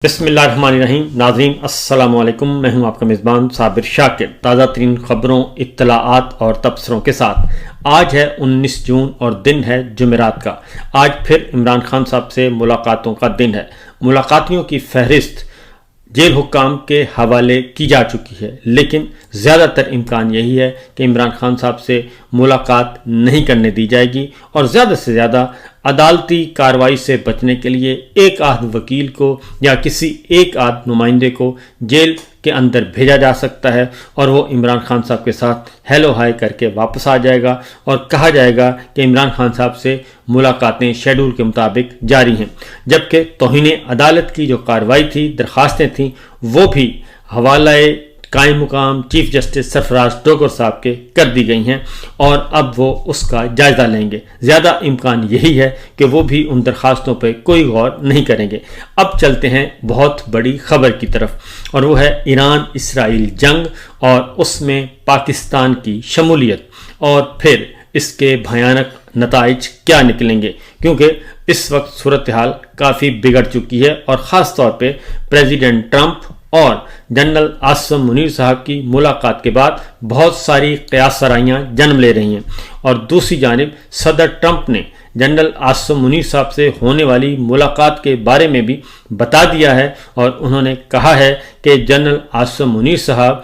بسم اللہ الرحمن الرحیم۔ ناظرین السلام علیکم، میں ہوں آپ کا میزبان صابر شاکر، تازہ ترین خبروں، اطلاعات اور تبصروں کے ساتھ۔ آج ہے 19 جون اور دن ہے جمعرات کا۔ آج پھر عمران خان صاحب سے ملاقاتوں کا دن ہے۔ ملاقاتیوں کی فہرست جیل حکام کے حوالے کی جا چکی ہے، لیکن زیادہ تر امکان یہی ہے کہ عمران خان صاحب سے ملاقات نہیں کرنے دی جائے گی اور زیادہ سے زیادہ عدالتی کارروائی سے بچنے کے لیے ایک آدھ وکیل کو یا کسی ایک آدھ نمائندے کو جیل کے اندر بھیجا جا سکتا ہے اور وہ عمران خان صاحب کے ساتھ ہیلو ہائی کر کے واپس آ جائے گا اور کہا جائے گا کہ عمران خان صاحب سے ملاقاتیں شیڈول کے مطابق جاری ہیں، جبکہ توہین عدالت کی جو کارروائی تھی، درخواستیں تھیں، وہ بھی حوالہ قائم مقام چیف جسٹس سرفراز ٹوکر صاحب کے کر دی گئی ہیں اور اب وہ اس کا جائزہ لیں گے۔ زیادہ امکان یہی ہے کہ وہ بھی ان درخواستوں پہ کوئی غور نہیں کریں گے۔ اب چلتے ہیں بہت بڑی خبر کی طرف، اور وہ ہے ایران اسرائیل جنگ اور اس میں پاکستان کی شمولیت، اور پھر اس کے بھیانک نتائج کیا نکلیں گے، کیونکہ اس وقت صورتحال کافی بگڑ چکی ہے اور خاص طور پہ پریزیڈنٹ ٹرمپ اور جنرل عاصم منیر صاحب کی ملاقات کے بعد بہت ساری قیاس سرائیاں جنم لے رہی ہیں، اور دوسری جانب صدر ٹرمپ نے جنرل عاصم منیر صاحب سے ہونے والی ملاقات کے بارے میں بھی بتا دیا ہے، اور انہوں نے کہا ہے کہ جنرل عاصم منیر صاحب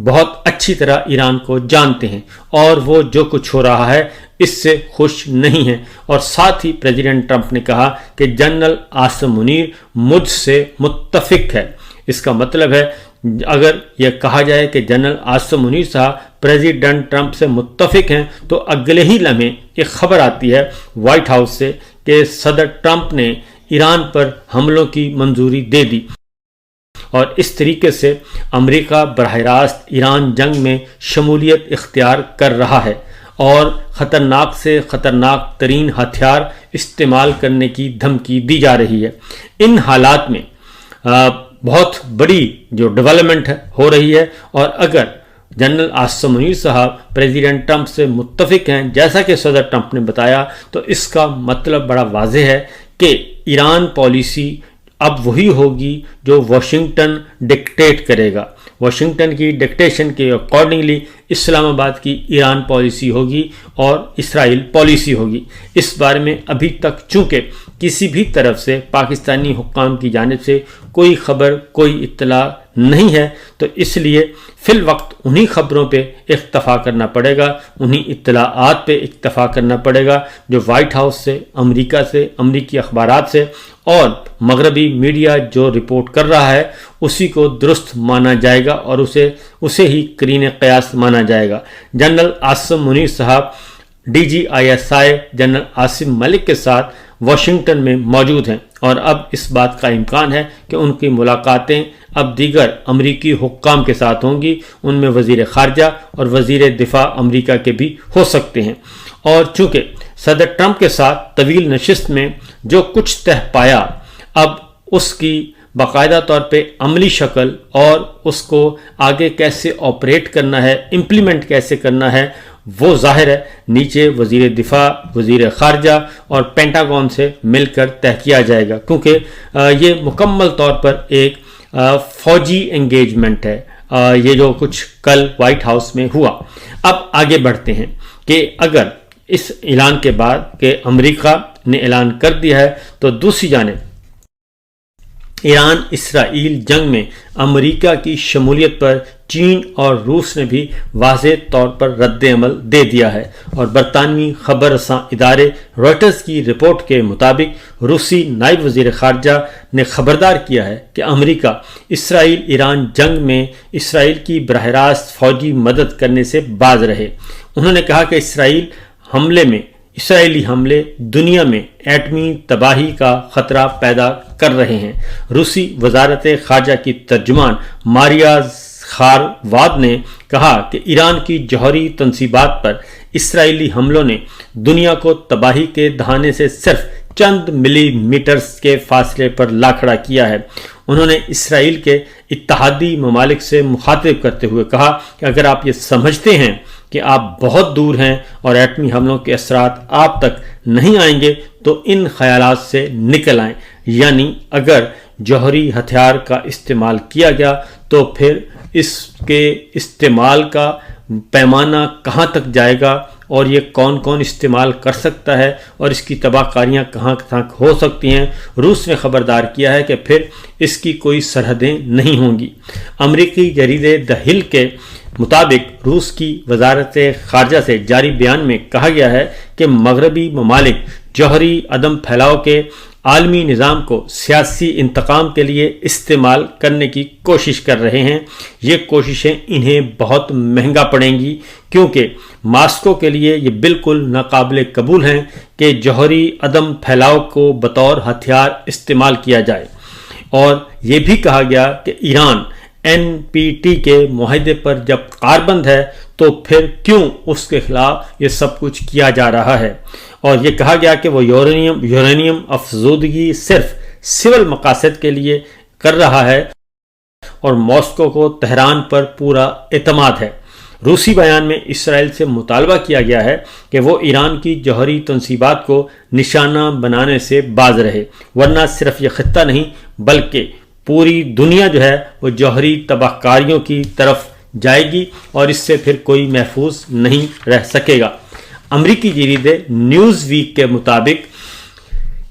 بہت اچھی طرح ایران کو جانتے ہیں اور وہ جو کچھ ہو رہا ہے اس سے خوش نہیں ہیں، اور ساتھ ہی پریزیڈنٹ ٹرمپ نے کہا کہ جنرل عاصم منیر مجھ سے متفق ہے۔ اس کا مطلب ہے اگر یہ کہا جائے کہ جنرل عاصم منیر صاحب پریزیڈنٹ ٹرمپ سے متفق ہیں تو اگلے ہی لمحے ایک خبر آتی ہے وائٹ ہاؤس سے کہ صدر ٹرمپ نے ایران پر حملوں کی منظوری دے دی، اور اس طریقے سے امریکہ براہ راست ایران جنگ میں شمولیت اختیار کر رہا ہے اور خطرناک سے خطرناک ترین ہتھیار استعمال کرنے کی دھمکی دی جا رہی ہے۔ ان حالات میں بہت بڑی جو ڈیولپمنٹ ہو رہی ہے، اور اگر جنرل عاصم منیر صاحب پریزیڈنٹ ٹرمپ سے متفق ہیں جیسا کہ صدر ٹرمپ نے بتایا، تو اس کا مطلب بڑا واضح ہے کہ ایران پالیسی اب وہی ہوگی جو واشنگٹن ڈکٹیٹ کرے گا۔ واشنگٹن کی ڈکٹیشن کے اکارڈنگلی اسلام آباد کی ایران پالیسی ہوگی اور اسرائیل پالیسی ہوگی۔ اس بارے میں ابھی تک چونکہ کسی بھی طرف سے پاکستانی حکام کی جانب سے کوئی خبر، کوئی اطلاع نہیں ہے، تو اس لیے فی الوقت انہی خبروں پہ اکتفا کرنا پڑے گا، انہی اطلاعات پہ اکتفا کرنا پڑے گا جو وائٹ ہاؤس سے، امریکہ سے، امریکی اخبارات سے اور مغربی میڈیا جو رپورٹ کر رہا ہے اسی کو درست مانا جائے گا اور اسے ہی قرین قیاس مانا جائے گا۔ جنرل عاصم منیر صاحب DGISI جنرل عاصم ملک کے ساتھ واشنگٹن میں موجود ہیں، اور اب اس بات کا امکان ہے کہ ان کی ملاقاتیں اب دیگر امریکی حکام کے ساتھ ہوں گی، ان میں وزیر خارجہ اور وزیر دفاع امریکہ کے بھی ہو سکتے ہیں۔ اور چونکہ صدر ٹرمپ کے ساتھ طویل نشست میں جو کچھ طے پایا، اب اس کی باقاعدہ طور پہ عملی شکل اور اس کو آگے کیسے آپریٹ کرنا ہے، امپلیمنٹ کیسے کرنا ہے، وہ ظاہر ہے نیچے وزیر دفاع، وزیر خارجہ اور پینٹاگون سے مل کر طے کیا جائے گا، کیونکہ یہ مکمل طور پر ایک فوجی انگیجمنٹ ہے، یہ جو کچھ کل وائٹ ہاؤس میں ہوا۔ اب آگے بڑھتے ہیں کہ اگر اس اعلان کے بعد کہ امریکہ نے اعلان کر دیا ہے، تو دوسری جانب ایران اسرائیل جنگ میں امریکہ کی شمولیت پر چین اور روس نے بھی واضح طور پر رد عمل دے دیا ہے، اور برطانوی خبر رساں ادارے روئٹرز کی رپورٹ کے مطابق روسی نائب وزیر خارجہ نے خبردار کیا ہے کہ امریکہ اسرائیل ایران جنگ میں اسرائیل کی براہ راست فوجی مدد کرنے سے باز رہے۔ انہوں نے کہا کہ اسرائیلی حملے دنیا میں ایٹمی تباہی کا خطرہ پیدا کر رہے ہیں۔ روسی وزارت خارجہ کی ترجمان ماریا خارواد نے کہا کہ ایران کی جوہری تنصیبات پر اسرائیلی حملوں نے دنیا کو تباہی کے دہانے سے صرف چند ملی میٹرز کے فاصلے پر لا کھڑا کیا ہے۔ انہوں نے اسرائیل کے اتحادی ممالک سے مخاطب کرتے ہوئے کہا کہ اگر آپ یہ سمجھتے ہیں کہ آپ بہت دور ہیں اور ایٹمی حملوں کے اثرات آپ تک نہیں آئیں گے تو ان خیالات سے نکل آئیں، یعنی اگر جوہری ہتھیار کا استعمال کیا گیا تو پھر اس کے استعمال کا پیمانہ کہاں تک جائے گا اور یہ کون کون استعمال کر سکتا ہے اور اس کی تباہ کاریاں کہاں تک ہو سکتی ہیں، روس نے خبردار کیا ہے کہ پھر اس کی کوئی سرحدیں نہیں ہوں گی۔ امریکی جریدے دی ہل کے مطابق روس کی وزارت خارجہ سے جاری بیان میں کہا گیا ہے کہ مغربی ممالک جوہری عدم پھیلاؤ کے عالمی نظام کو سیاسی انتقام کے لیے استعمال کرنے کی کوشش کر رہے ہیں۔ یہ کوششیں انہیں بہت مہنگا پڑیں گی، کیونکہ ماسکو کے لیے یہ بالکل ناقابل قبول ہیں کہ جوہری عدم پھیلاؤ کو بطور ہتھیار استعمال کیا جائے۔ اور یہ بھی کہا گیا کہ ایران NPT کے معاہدے پر جب کاربند ہے تو پھر کیوں اس کے خلاف یہ سب کچھ کیا جا رہا ہے۔ اور یہ کہا گیا کہ وہ یورینیم افزودگی صرف سول مقاصد کے لیے کر رہا ہے اور ماسکو کو تہران پر پورا اعتماد ہے۔ روسی بیان میں اسرائیل سے مطالبہ کیا گیا ہے کہ وہ ایران کی جوہری تنصیبات کو نشانہ بنانے سے باز رہے، ورنہ صرف یہ خطہ نہیں بلکہ پوری دنیا جو ہے وہ جوہری تباہ کاریوں کی طرف جائے گی اور اس سے پھر کوئی محفوظ نہیں رہ سکے گا۔ امریکی جریدے نیوز ویک کے مطابق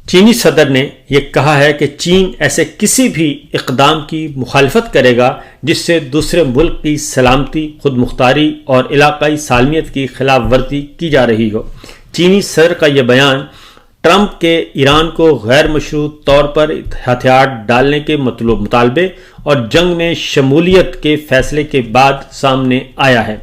چینی صدر نے یہ کہا ہے کہ چین ایسے کسی بھی اقدام کی مخالفت کرے گا جس سے دوسرے ملک کی سلامتی، خود مختاری اور علاقائی سالمیت کی خلاف ورزی کی جا رہی ہو۔ چینی صدر کا یہ بیان ٹرمپ کے ایران کو غیر مشروط طور پر ہتھیار ڈالنے کے مطالبے اور جنگ میں شمولیت کے فیصلے کے بعد سامنے آیا ہے،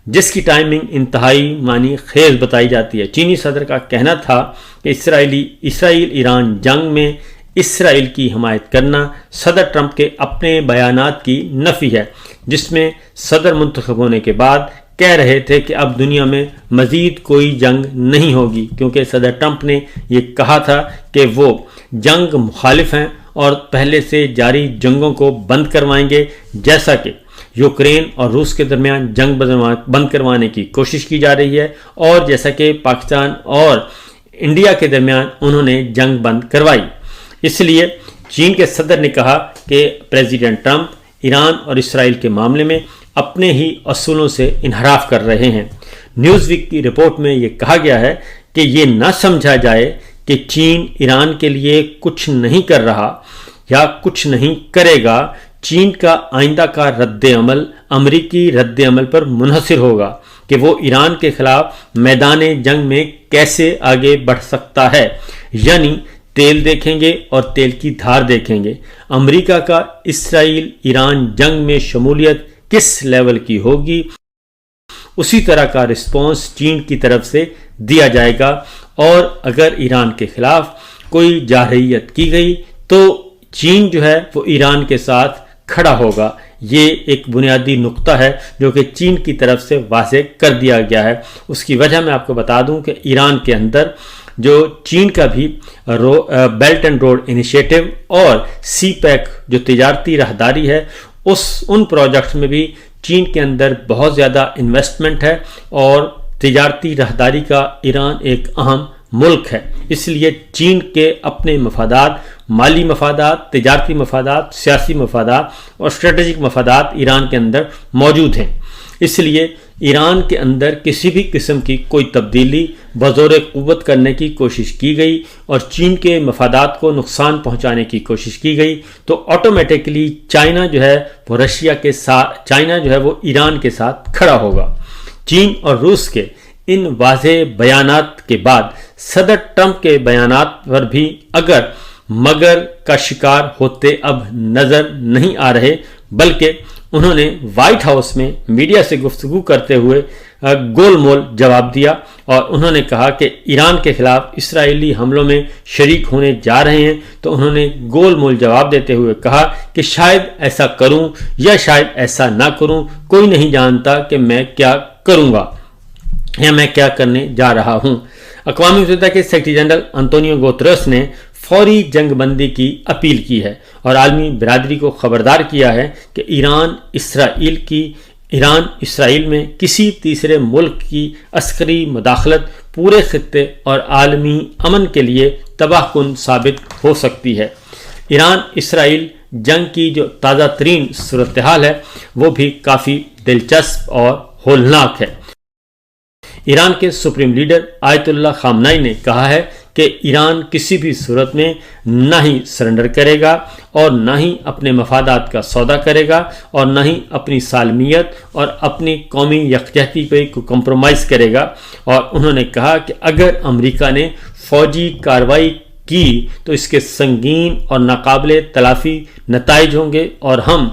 جس کی ٹائمنگ انتہائی معنی خیز بتائی جاتی ہے۔ چینی صدر کا کہنا تھا کہ اسرائیل ایران جنگ میں اسرائیل کی حمایت کرنا صدر ٹرمپ کے اپنے بیانات کی نفی ہے، جس میں صدر منتخب ہونے کے بعد کہہ رہے تھے کہ اب دنیا میں مزید کوئی جنگ نہیں ہوگی، کیونکہ صدر ٹرمپ نے یہ کہا تھا کہ وہ جنگ مخالف ہیں اور پہلے سے جاری جنگوں کو بند کروائیں گے، جیسا کہ یوکرین اور روس کے درمیان جنگ بند کروانے کی کوشش کی جا رہی ہے اور جیسا کہ پاکستان اور انڈیا کے درمیان انہوں نے جنگ بند کروائی۔ اس لیے چین کے صدر نے کہا کہ پریزیڈنٹ ٹرمپ ایران اور اسرائیل کے معاملے میں اپنے ہی اصولوں سے انحراف کر رہے ہیں۔ نیوز ویک کی رپورٹ میں یہ کہا گیا ہے کہ یہ نہ سمجھا جائے کہ چین ایران کے لیے کچھ نہیں کر رہا یا کچھ نہیں کرے گا۔ چین کا آئندہ کا رد عمل امریکی رد عمل پر منحصر ہوگا کہ وہ ایران کے خلاف میدان جنگ میں کیسے آگے بڑھ سکتا ہے، یعنی تیل دیکھیں گے اور تیل کی دھار دیکھیں گے۔ امریکہ کا اسرائیل ایران جنگ میں شمولیت کس لیول کی ہوگی، اسی طرح کا رسپانس چین کی طرف سے دیا جائے گا، اور اگر ایران کے خلاف کوئی جارحیت کی گئی تو چین جو ہے وہ ایران کے ساتھ کھڑا ہوگا۔ یہ ایک بنیادی نقطہ ہے جو کہ چین کی طرف سے واضح کر دیا گیا ہے۔ اس کی وجہ میں آپ کو بتا دوں کہ ایران کے اندر جو چین کا بھی بیلٹ اینڈ روڈ انیشیٹو اور سی پیک جو تجارتی راہداری ہے، ان پروجیکٹس میں بھی چین کے اندر بہت زیادہ انویسٹمنٹ ہے اور تجارتی راہداری کا ایران ایک اہم ملک ہے۔ اس لیے چین کے اپنے مفادات، مالی مفادات، تجارتی مفادات، سیاسی مفادات اور اسٹریٹجک مفادات ایران کے اندر موجود ہیں۔ اس لیے ایران کے اندر کسی بھی قسم کی کوئی تبدیلی بزور قوت کرنے کی کوشش کی گئی اور چین کے مفادات کو نقصان پہنچانے کی کوشش کی گئی تو آٹومیٹکلی چائنا جو ہے وہ ایران کے ساتھ کھڑا ہوگا۔ چین اور روس کے ان واضح بیانات کے بعد صدر ٹرمپ کے بیانات پر بھی اگر مگر کا شکار ہوتے اب نظر نہیں آ رہے، بلکہ انہوں نے وائٹ ہاؤس میں میڈیا سے گفتگو کرتے ہوئے گول مول جواب دیا اور انہوں نے کہا کہ ایران کے خلاف اسرائیلی حملوں میں شریک ہونے جا رہے ہیں، تو انہوں نے گول مول جواب دیتے ہوئے کہا کہ شاید ایسا کروں یا شاید ایسا نہ کروں، کوئی نہیں جانتا کہ میں کیا کروں گا یا میں کیا کرنے جا رہا ہوں۔ اقوام متحدہ کے سیکرٹری جنرل انطونیو گوتریس نے فوری جنگ بندی کی اپیل کی ہے اور عالمی برادری کو خبردار کیا ہے کہ ایران اسرائیل میں کسی تیسرے ملک کی عسکری مداخلت پورے خطے اور عالمی امن کے لیے تباہ کن ثابت ہو سکتی ہے۔ ایران اسرائیل جنگ کی جو تازہ ترین صورتحال ہے وہ بھی کافی دلچسپ اور ہولناک ہے۔ ایران کے سپریم لیڈر آیت اللہ خامنائی نے کہا ہے کہ ایران کسی بھی صورت میں نہ ہی سرنڈر کرے گا اور نہ ہی اپنے مفادات کا سودا کرے گا اور نہ ہی اپنی سالمیت اور اپنی قومی یکجہتی پہ کمپرومائز کرے گا، اور انہوں نے کہا کہ اگر امریکہ نے فوجی کارروائی کی تو اس کے سنگین اور ناقابل تلافی نتائج ہوں گے، اور ہم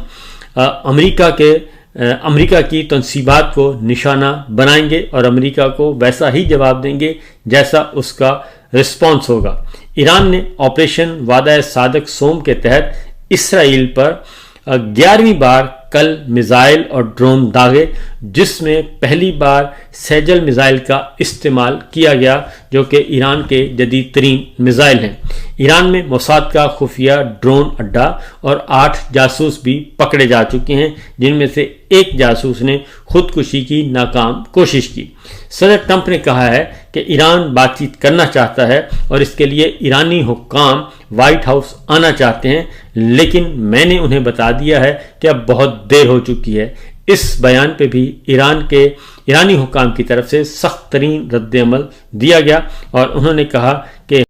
امریکہ کی تنصیبات کو نشانہ بنائیں گے اور امریکہ کو ویسا ہی جواب دیں گے جیسا اس کا رسپانس ہوگا۔ ایران نے آپریشن وعدہ صادق سوم کے تحت اسرائیل پر 11ویں بار کل میزائل اور ڈرون داغے، جس میں پہلی بار سیجل میزائل کا استعمال کیا گیا جو کہ ایران کے جدید ترین میزائل ہیں۔ ایران میں موساد کا خفیہ ڈرون اڈا اور 8 جاسوس بھی پکڑے جا چکے ہیں، جن میں سے ایک جاسوس نے خودکشی کی ناکام کوشش کی۔ صدر ٹرمپ نے کہا ہے کہ ایران بات چیت کرنا چاہتا ہے اور اس کے لیے ایرانی حکام وائٹ ہاؤس آنا چاہتے ہیں، لیکن میں نے انہیں بتا دیا ہے کہ اب بہت دیر ہو چکی ہے۔ اس بیان پہ بھی ایرانی حکام کی طرف سے سخت ترین رد عمل دیا گیا، اور انہوں نے کہا کہ